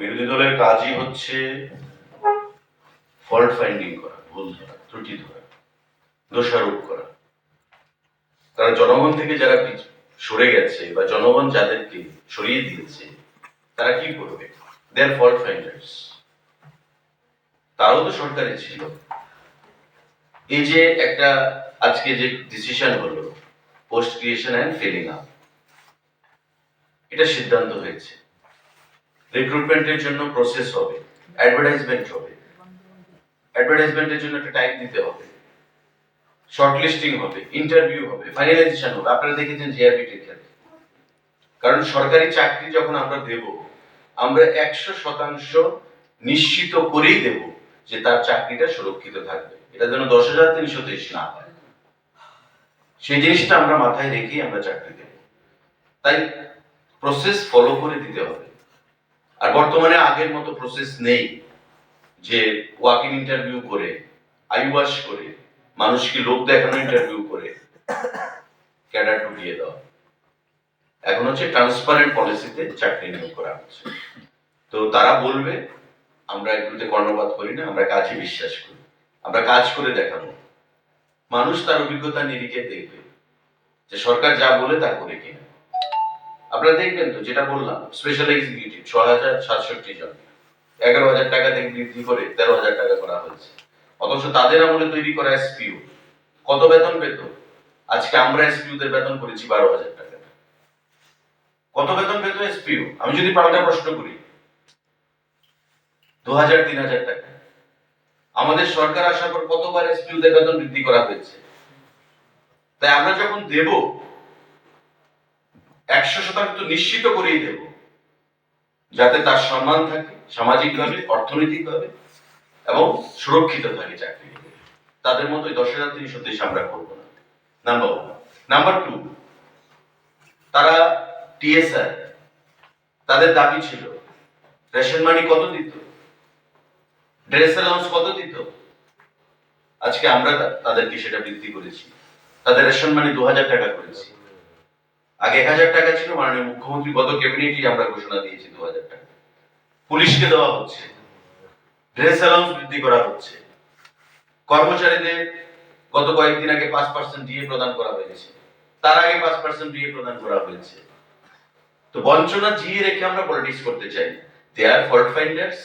বিরোধী দলের কাজই হচ্ছে ফল্ট ফাইন্ডিং করা, ভুল ধরা, ত্রুটি ধরা, দোষারোপ করা। তারা জনগণ থেকে যারা সরে গেছে বা জনগণ যাদেরকে সরিয়ে দিয়েছে তারা কি করবে? দে আর ফল্ট ফাইন্ডার্স। তারাও তো সরকারে ছিল। এই যে একটা আজকে যে ডিসিশন হলো post creation and filling up, এটা সিদ্ধান্ত হয়েছে। রিক্রুটমেন্টের জন্য প্রসেস হবে, অ্যাডভার্টাইজমেন্ট হবে, অ্যাডভার্টাইজমেন্টের জন্য একটা টাইম দিতে হবে, শর্টলিস্টিং হবে, ইন্টারভিউ হবে, ফাইনালাইজেশন হবে। আপনারা দেখেছেন জিআরবিটির ক্ষেত্রে। কারণ সরকারি চাকরি যখন আমরা দেব, আমরা 100% নিশ্চিত করেই দেব যে তার চাকরিটা সুরক্ষিত থাকবে। এটা যেন 10,323 না হয়, সেই জিনিসটা আমরা মাথায় রেখেই আমরা চাকরি দেব। তাই প্রসেস ফলো করে দিতে হবে। আর বর্তমানে আগের মতো প্রসেস নেই যে ওয়াক ইন ইন্টারভিউ করে, আইওয়াশ করে, মানুষকে লোক দেখানো ইন্টারভিউ করে ক্যাডার ঢুকিয়ে দেওয়া। এখন হচ্ছে ট্রান্সপারেন্ট পলিসিতে চাকরি নিয়োগ করা হচ্ছে। তো তারা বলবে আমরা এগুলোতে কর্ণপাত করি না, আমরা কাজে বিশ্বাস করি, আমরা কাজ করে দেখাবো। মানুষ তার অভিজ্ঞতা নিরিখে দেখবে যে সরকার যা বলে তা করে কিনা। আপনারা দেখবেন তো, যেটা বললাম, স্পেশাল এক্সিকিউটিভ 6,067 জন, 11,000 টাকা থেকে বৃদ্ধি করে 13,000 টাকা করা হয়েছে। অথচ তাদের আমলে তৈরি করা এসপিও কত বেতন পেত? আজকে আমরা এসপিওদের বেতন করেছি 12,000 টাকা। কত বেতন পেত এসপিও? আমি যদি পাল্টা প্রশ্ন করি, 2,000 3,000 টাকা। আমাদের সরকার আসার পর কতবার এসপিওদের বেতন বৃদ্ধি করা হয়েছে? তাই আমরা যখন দেব 100% নিশ্চিত করেই দেব যাতে তার সম্মান থাকে সামাজিকভাবে, অর্থনৈতিকভাবে এবং সুরক্ষিত থাকে চাকরি। তাদের মতোই 10,323 আমরা করবো না, নাম্বার 1। নাম্বার 2, তারা টিএসআর, তাদের দাবি ছিল রেশন মানি কত দিত, ড্রেস অ্যালাউন্স কত দিত। আজকে আমরা তাদেরকে সেটা বৃদ্ধি করেছি। তাদের রেশন মানি 2,000 টাকা করেছি। আগে 1,000 টাকা ছিল, মাননীয় মুখ্যমন্ত্রী গত ক্যাবিনেটেই আমরা ঘোষণা দিয়েছি 2,000 টাকা। পুলিশকে দেওয়া হচ্ছে, ড্রেস অ্যালাউন্স বৃদ্ধি করা হচ্ছে। কর্মচারীদের গত কয়েকদিন আগে 5% ডিএ প্রদান করা হয়েছে, তার আগে 5% ডিএ প্রদান করা হয়েছে। তো বঞ্চনা জিয়ে রেখে আমরা পলিটিক্স করতে চাই। দে আর ফল্ট ফাইন্ডার্স,